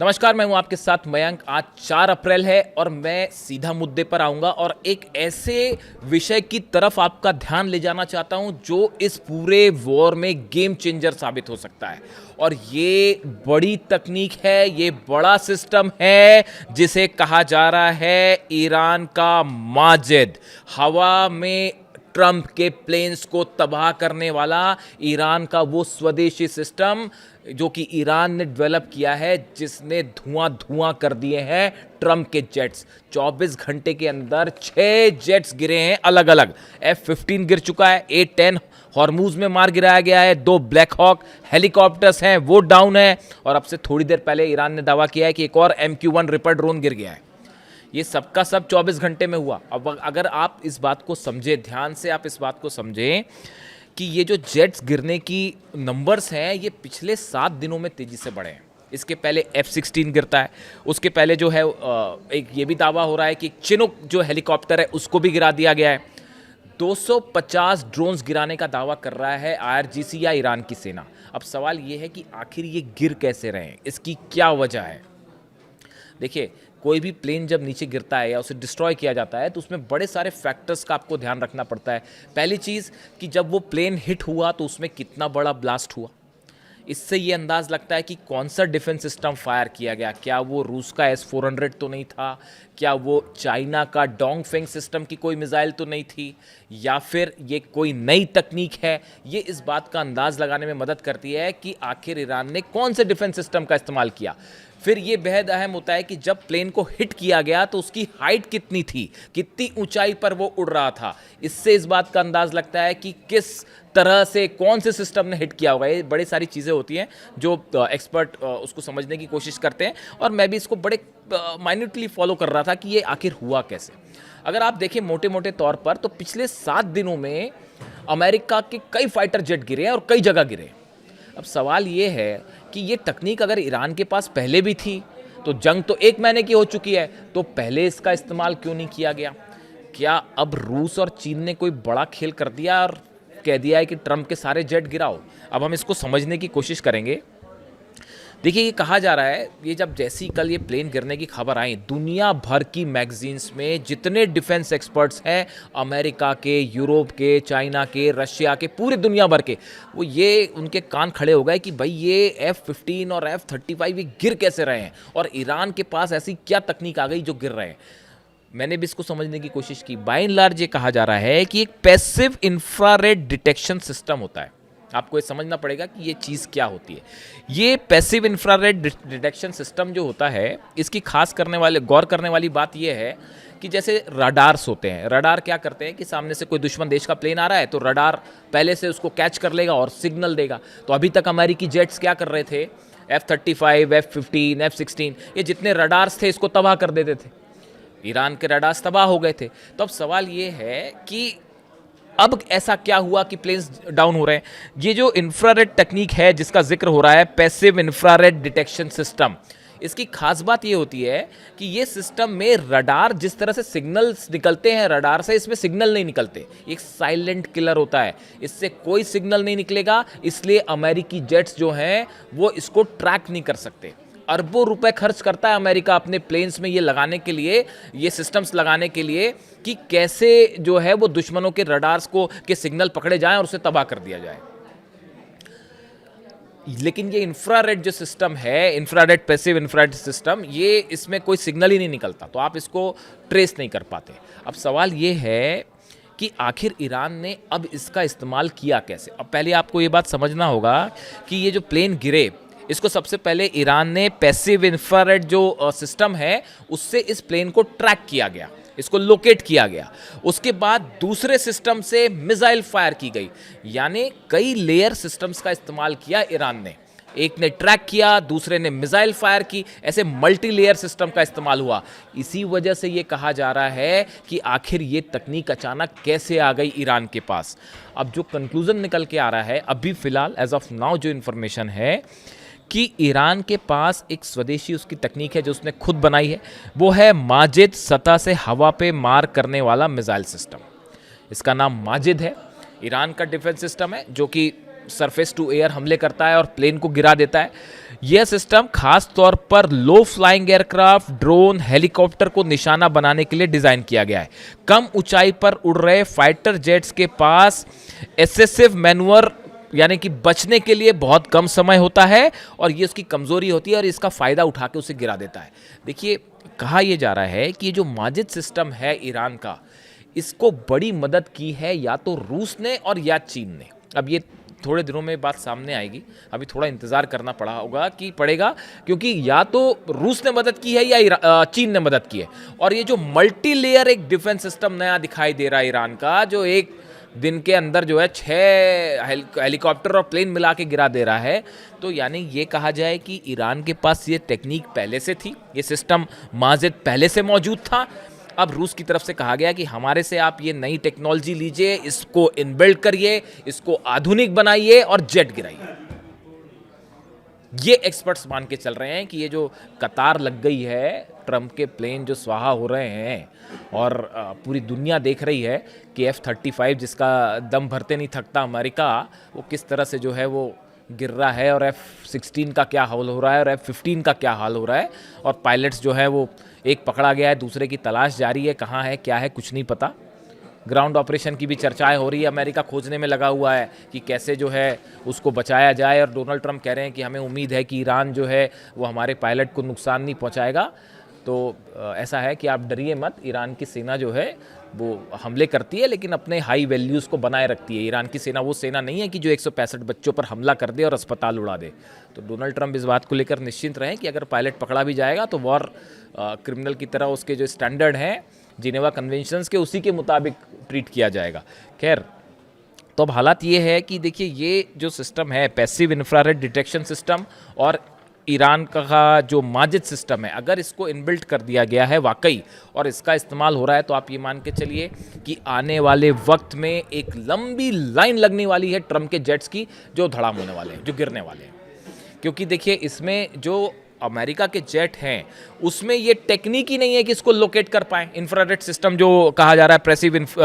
नमस्कार, मैं हूं आपके साथ मयंक। आज 4 अप्रैल है और मैं सीधा मुद्दे पर आऊंगा और एक ऐसे विषय की तरफ आपका ध्यान ले जाना चाहता हूं जो इस पूरे वॉर में गेम चेंजर साबित हो सकता है। और ये बड़ी तकनीक है, ये बड़ा सिस्टम है जिसे कहा जा रहा है ईरान का माजिद। हवा में ट्रंप के प्लेन्स को तबाह करने वाला ईरान का वो स्वदेशी सिस्टम जो कि ईरान ने डेवलप किया है, जिसने धुआं धुआं कर दिए हैं ट्रंप के जेट्स। 24 घंटे के अंदर 6 जेट्स गिरे हैं अलग अलग। F-15 गिर चुका है, A-10 हॉर्मूज में मार गिराया गया है, 2 ब्लैक हॉक हेलीकॉप्टर्स हैं वो डाउन है, और अब से थोड़ी देर पहले ईरान ने दावा किया है कि एक और MQ-1 रिपर ड्रोन गिर गया है। ये सबका सब 24 घंटे में हुआ। अब अगर आप इस बात को समझे, ध्यान से आप इस बात को समझें कि ये जो जेट्स गिरने की नंबर्स हैं ये पिछले 7 दिनों में तेज़ी से बढ़े हैं। इसके पहले F-16 गिरता है, उसके पहले जो है एक ये भी दावा हो रहा है कि चिनूक जो हेलीकॉप्टर है उसको भी गिरा दिया गया है। 250 ड्रोन्स गिराने का दावा कर रहा है IRGC या ईरान की सेना। अब सवाल ये है कि आखिर ये गिर कैसे रहे हैं, इसकी क्या वजह है। देखिए, कोई भी प्लेन जब नीचे गिरता है या उसे डिस्ट्रॉय किया जाता है तो उसमें बड़े सारे फैक्टर्स का आपको ध्यान रखना पड़ता है। पहली चीज़ कि जब वो प्लेन हिट हुआ तो उसमें कितना बड़ा ब्लास्ट हुआ। इससे ये अंदाज़ लगता है कि कौन सा डिफेंस सिस्टम फायर किया गया। क्या वो रूस का S-400 तो नहीं था, क्या वो चाइना का डोंगफेंग सिस्टम की कोई मिसाइल तो नहीं थी, या फिर ये कोई नई तकनीक है। ये इस बात का अंदाज़ लगाने में मदद करती है कि आखिर ईरान ने कौन से डिफेंस सिस्टम का इस्तेमाल किया। फिर ये बेहद अहम होता है कि जब प्लेन को हिट किया गया तो उसकी हाइट कितनी थी, कितनी ऊंचाई पर वो उड़ रहा था। इससे इस बात का अंदाज़ लगता है कि किस तरह से कौन से सिस्टम ने हिट किया होगा। ये बड़ी सारी चीज़ें होती हैं जो एक्सपर्ट उसको समझने की कोशिश करते हैं, और मैं भी इसको बड़े माइन्यूटली फॉलो कर रहा था कि ये आखिर हुआ कैसे। अगर आप देखें मोटे मोटे तौर पर तो पिछले 7 दिनों में अमेरिका के कई फाइटर जेट गिरे हैं और कई जगह गिरे हैं। अब सवाल ये है कि ये तकनीक अगर ईरान के पास पहले भी थी तो जंग तो 1 महीने की हो चुकी है, तो पहले इसका इस्तेमाल क्यों नहीं किया गया। क्या अब रूस और चीन ने कोई बड़ा खेल कर दिया और कह दिया है कि ट्रंप के सारे जेट गिराओ। अब हम इसको समझने की कोशिश करेंगे। देखिए, ये कहा जा रहा है, ये जब जैसी कल ये प्लेन गिरने की खबर आई, दुनिया भर की मैगजीन्स में जितने डिफेंस एक्सपर्ट्स हैं, अमेरिका के, यूरोप के, चाइना के, रशिया के, पूरी दुनिया भर के, वो ये उनके कान खड़े हो गए कि भाई ये F-15 और F-35 ये गिर कैसे रहे हैं, और ईरान के पास ऐसी क्या तकनीक आ गई जो गिर रहे हैं। मैंने भी इसको समझने की कोशिश की। बाय एंड लार्ज ये कहा जा रहा है कि एक पैसिव इंफ्रारेड डिटेक्शन सिस्टम होता है। आपको ये समझना पड़ेगा कि ये चीज़ क्या होती है। ये पैसिव इंफ्रारेड डिटेक्शन सिस्टम जो होता है, इसकी गौर करने वाली बात ये है कि जैसे रडार्स होते हैं। रडार क्या करते हैं कि सामने से कोई दुश्मन देश का प्लेन आ रहा है तो रडार पहले से उसको कैच कर लेगा और सिग्नल देगा। तो अभी तक अमेरिकी जेट्स क्या कर रहे थे, F-35, F-15, F-16, ये जितने रडार्स थे इसको तबाह कर देते थे। ईरान के रडार्स तबाह हो गए थे। तो अब सवाल ये है कि अब ऐसा क्या हुआ कि प्लेन्स डाउन हो रहे हैं। ये जो इंफ्रारेड टेक्निक है जिसका जिक्र हो रहा है, पैसिव इंफ्रारेड डिटेक्शन सिस्टम, इसकी खास बात ये होती है कि ये सिस्टम में रडार जिस तरह से सिग्नल्स निकलते हैं रडार से, इसमें सिग्नल नहीं निकलते। एक साइलेंट किलर होता है, इससे कोई सिग्नल नहीं निकलेगा। इसलिए अमेरिकी जेट्स जो हैं वो इसको ट्रैक नहीं कर सकते। अरबों रुपए खर्च करता है अमेरिका अपने प्लेन्स में ये लगाने के लिए, ये सिस्टम्स लगाने के लिए कि कैसे जो है वो दुश्मनों के रडार्स के सिग्नल पकड़े जाएं और उसे तबाह कर दिया जाए। लेकिन ये इंफ्रारेड जो सिस्टम है, इंफ्रारेड पैसिव इंफ्रारेड सिस्टम, ये इसमें कोई सिग्नल ही नहीं निकलता, तो आप इसको ट्रेस नहीं कर पाते। अब सवाल ये है कि आखिर ईरान ने अब इसका इस्तेमाल किया कैसे। अब पहले आपको ये बात समझना होगा कि ये जो प्लेन गिरे, इसको सबसे पहले ईरान ने पैसिव इंफ्रारेड जो सिस्टम है उससे इस प्लेन को ट्रैक किया गया, इसको लोकेट किया गया। उसके बाद दूसरे सिस्टम से मिसाइल फायर की गई, यानी कई लेयर सिस्टम्स का इस्तेमाल किया ईरान ने। एक ने ट्रैक किया, दूसरे ने मिसाइल फायर की, ऐसे मल्टी लेयर सिस्टम का इस्तेमाल हुआ। इसी वजह से ये कहा जा रहा है कि आखिर ये तकनीक अचानक कैसे आ गई ईरान के पास। अब जो कंक्लूजन निकल के आ रहा है अभी फिलहाल एज ऑफ नाउ जो इन्फॉर्मेशन है कि ईरान के पास एक स्वदेशी उसकी तकनीक है जो उसने खुद बनाई है, वो है माजिद सतह से हवा पे मार करने वाला मिसाइल सिस्टम। इसका नाम माजिद है। ईरान का डिफेंस सिस्टम है जो कि सरफेस टू एयर हमले करता है और प्लेन को गिरा देता है। यह सिस्टम खास तौर पर लो फ्लाइंग एयरक्राफ्ट, ड्रोन, हेलीकॉप्टर को निशाना बनाने के लिए डिजाइन किया गया है। कम ऊंचाई पर उड़ रहे फाइटर जेट्स के पास एक्सेसिव मैनूवर यानी कि बचने के लिए बहुत कम समय होता है और ये उसकी कमजोरी होती है और इसका फायदा उठा के उसे गिरा देता है। देखिए, कहा यह जा रहा है कि ये जो माजिद सिस्टम है ईरान का, इसको बड़ी मदद की है या तो रूस ने और या चीन ने। अब ये थोड़े दिनों में बात सामने आएगी, अभी थोड़ा इंतजार करना पड़ेगा क्योंकि या तो रूस ने मदद की है या चीन ने मदद की है। और ये जो मल्टी लेयर एक डिफेंस सिस्टम नया दिखाई दे रहा है ईरान का, जो एक दिन के अंदर जो है 6 हेलीकॉप्टर और प्लेन मिला के गिरा दे रहा है, तो यानी ये कहा जाए कि ईरान के पास ये टेक्निक पहले से थी, ये सिस्टम माजिद पहले से मौजूद था। अब रूस की तरफ से कहा गया कि हमारे से आप ये नई टेक्नोलॉजी लीजिए, इसको इनबिल्ड करिए, इसको आधुनिक बनाइए और जेट गिराइए। ये एक्सपर्ट्स मान के चल रहे हैं कि ये जो कतार लग गई है, ट्रंप के प्लेन जो स्वाहा हो रहे हैं और पूरी दुनिया देख रही है कि F-35 जिसका दम भरते नहीं थकता अमेरिका, वो किस तरह से जो है वो गिर रहा है और F-16 का क्या हाल हो रहा है और F-15 का क्या हाल हो रहा है। और पायलट्स जो है वो एक पकड़ा गया है, दूसरे की तलाश जारी है, कहाँ है क्या है कुछ नहीं पता। ग्राउंड ऑपरेशन की भी चर्चाएं हो रही है, अमेरिका खोजने में लगा हुआ है कि कैसे जो है उसको बचाया जाए। और डोनाल्ड ट्रंप कह रहे हैं कि हमें उम्मीद है कि ईरान जो है वो हमारे पायलट को नुकसान नहीं पहुंचाएगा। तो ऐसा है कि आप डरिए मत, ईरान की सेना जो है वो हमले करती है लेकिन अपने हाई वैल्यूज़ को बनाए रखती है। ईरान की सेना वो सेना नहीं है कि जो 165 बच्चों पर हमला कर दे और अस्पताल उड़ा दे। तो डोनाल्ड ट्रंप इस बात को लेकर निश्चिंत रहें कि अगर पायलट पकड़ा भी जाएगा तो वॉर क्रिमिनल की तरह उसके जो स्टैंडर्ड हैं जिनेवा कन्वेंशंस के, उसी के मुताबिक ट्रीट किया जाएगा। खैर, तो अब हालात ये है कि देखिए, ये जो सिस्टम है पैसिव इंफ्रारेड डिटेक्शन सिस्टम और ईरान का जो माजिद सिस्टम है, अगर इसको इनबिल्ट कर दिया गया है वाकई और इसका इस्तेमाल हो रहा है, तो आप ये मान के चलिए कि आने वाले वक्त में एक लंबी लाइन लगने वाली है ट्रंप के जेट्स की, जो धड़ाम होने वाले हैं, जो गिरने वाले हैं। क्योंकि देखिए, इसमें जो अमेरिका के जेट हैं उसमें ये टेक्निक ही नहीं है कि इसको लोकेट कर पाएं। इंफ्रारेड सिस्टम जो कहा जा रहा है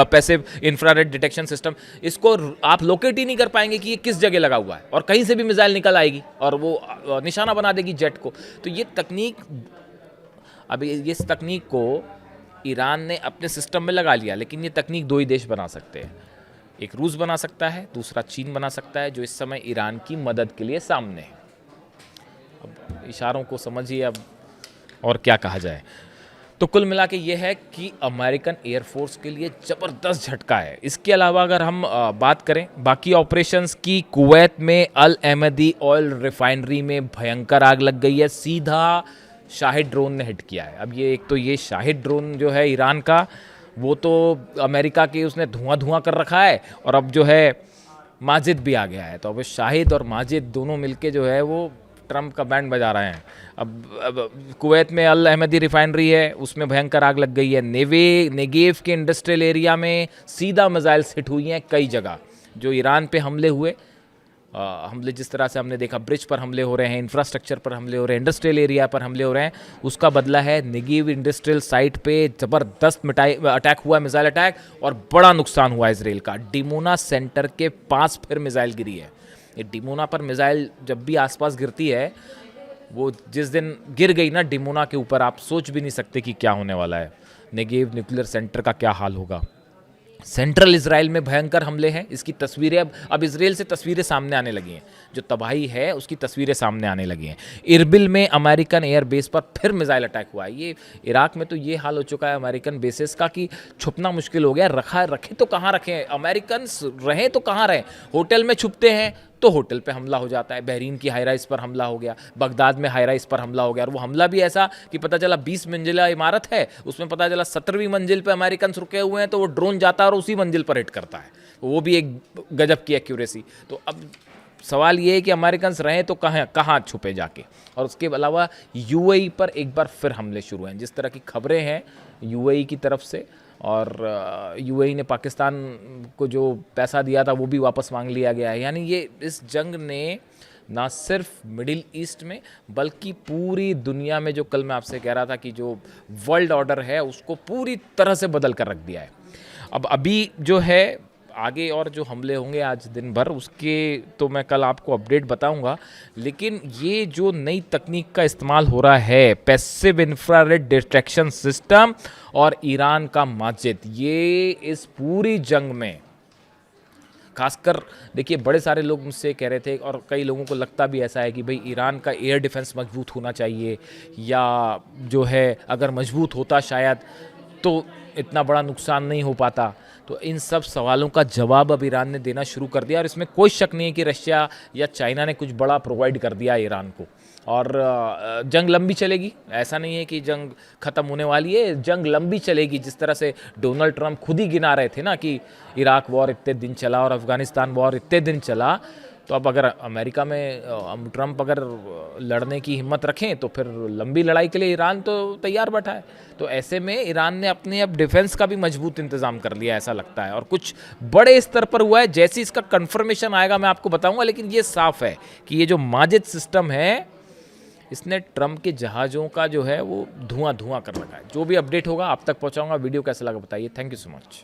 पैसिव इंफ्रारेड डिटेक्शन सिस्टम, इसको आप लोकेट ही नहीं कर पाएंगे कि ये किस जगह लगा हुआ है और कहीं से भी मिसाइल निकल आएगी और वो निशाना बना देगी जेट को। तो ये तकनीक, अब इस तकनीक को ईरान ने अपने सिस्टम में लगा लिया, लेकिन ये तकनीक 2 ही देश बना सकते हैं। एक रूस बना सकता है, दूसरा चीन बना सकता है, जो इस समय ईरान की मदद के लिए सामने है। इशारों को समझिए अब, और क्या कहा जाए। तो कुल मिला के ये है कि अमेरिकन एयरफोर्स के लिए ज़बरदस्त झटका है। इसके अलावा अगर हम बात करें बाकी ऑपरेशंस की, कुवैत में अल अहमदी ऑयल रिफाइनरी में भयंकर आग लग गई है, सीधा शाहिद ड्रोन ने हिट किया है। अब ये एक तो ये शाहिद ड्रोन जो है ईरान का, वो तो अमेरिका के उसने धुआं कर रखा है और अब जो है माजिद भी आ गया है। तो अब शाहिद और माजिद दोनों मिलके जो है वो ट्रंप का बैंड बजा रहे हैं। अब कुवैत में अल अहमदी रिफाइनरी है, उसमें भयंकर आग लग गई है। नेगेव के इंडस्ट्रियल एरिया में सीधा मिसाइल्स हिट हुई हैं कई जगह। जो ईरान पे हमले हुए, हमले जिस तरह से हमने देखा, ब्रिज पर हमले हो रहे हैं, इंफ्रास्ट्रक्चर पर हमले हो रहे हैं, इंडस्ट्रियल एरिया पर हमले हो रहे हैं, उसका बदला है नेगेव इंडस्ट्रियल साइट पे ज़बरदस्त अटैक हुआ, मिसाइल अटैक, और बड़ा नुकसान हुआ इसराइल का। डिमोना सेंटर के पास फिर मिसाइल गिरी है। ये डिमोना पर मिसाइल जब भी आसपास गिरती है, वो जिस दिन गिर गई ना डिमोना के ऊपर, आप सोच भी नहीं सकते कि क्या होने वाला है। नेगेव न्यूक्लियर सेंटर का क्या हाल होगा। सेंट्रल इजराइल में भयंकर हमले हैं, इसकी तस्वीरें अब इजराइल से तस्वीरें सामने आने लगी हैं, जो तबाही है उसकी तस्वीरें सामने आने लगी हैं। इरबिल में अमेरिकन एयरबेस पर फिर मिसाइल अटैक हुआ है। ये इराक में तो ये हाल हो चुका है अमेरिकन बेसेस का कि छुपना मुश्किल हो गया। रखे तो कहाँ रखें अमेरिकन, रहें तो कहाँ रहें। होटल में छुपते हैं तो होटल पे हमला हो जाता है। बहरीन की हाई राइज पर हमला हो गया, बगदाद में हाई राइज पर हमला हो गया, और वो हमला भी ऐसा कि पता चला 20 मंजिला इमारत है, उसमें पता चला 17वीं मंजिल पे अमेरिकन रुके हुए हैं, तो वो ड्रोन जाता है और उसी मंजिल पर हिट करता है। वो भी एक गजब की एक्यूरेसी। तो अब सवाल ये है कि अमेरिकन रहें तो कहाँ छुपे जाके। और उसके अलावा यूएई पर एक बार फिर हमले शुरू हैं, जिस तरह की खबरें हैं यूएई की तरफ से, और यूएई ने पाकिस्तान को जो पैसा दिया था वो भी वापस मांग लिया गया है। यानी ये इस जंग ने ना सिर्फ मिडिल ईस्ट में बल्कि पूरी दुनिया में, जो कल मैं आपसे कह रहा था कि जो वर्ल्ड ऑर्डर है उसको पूरी तरह से बदल कर रख दिया है। अब अभी जो है आगे और जो हमले होंगे आज दिन भर उसके तो मैं कल आपको अपडेट बताऊंगा। लेकिन ये जो नई तकनीक का इस्तेमाल हो रहा है, पैसिव इंफ्रारेड डिटेक्शन सिस्टम और ईरान का माजिद, ये इस पूरी जंग में खासकर देखिए, बड़े सारे लोग मुझसे कह रहे थे और कई लोगों को लगता भी ऐसा है कि भाई ईरान का एयर डिफेंस मजबूत होना चाहिए, या जो है अगर मजबूत होता शायद तो इतना बड़ा नुकसान नहीं हो पाता। तो इन सब सवालों का जवाब अब ईरान ने देना शुरू कर दिया और इसमें कोई शक नहीं है कि रशिया या चाइना ने कुछ बड़ा प्रोवाइड कर दिया ईरान को। और जंग लंबी चलेगी, ऐसा नहीं है कि जंग ख़त्म होने वाली है, जंग लंबी चलेगी। जिस तरह से डोनाल्ड ट्रंप खुद ही गिना रहे थे ना कि इराक वॉर इतने दिन चला और अफ़गानिस्तान वॉर इतने दिन चला, तो अब अगर अमेरिका में ट्रंप अगर लड़ने की हिम्मत रखें तो फिर लंबी लड़ाई के लिए ईरान तो तैयार बैठा है। तो ऐसे में ईरान ने अपने अब डिफेंस का भी मजबूत इंतज़ाम कर लिया ऐसा लगता है, और कुछ बड़े स्तर पर हुआ है। जैसे इसका कन्फर्मेशन आएगा मैं आपको बताऊंगा, लेकिन ये साफ है कि ये जो माजिद सिस्टम है इसने ट्रंप के जहाज़ों का जो है वो धुआं धुआं कर रखा है। जो भी अपडेट होगा आप तक पहुंचाऊंगा। वीडियो कैसा लगा बताइए। Thank you so much.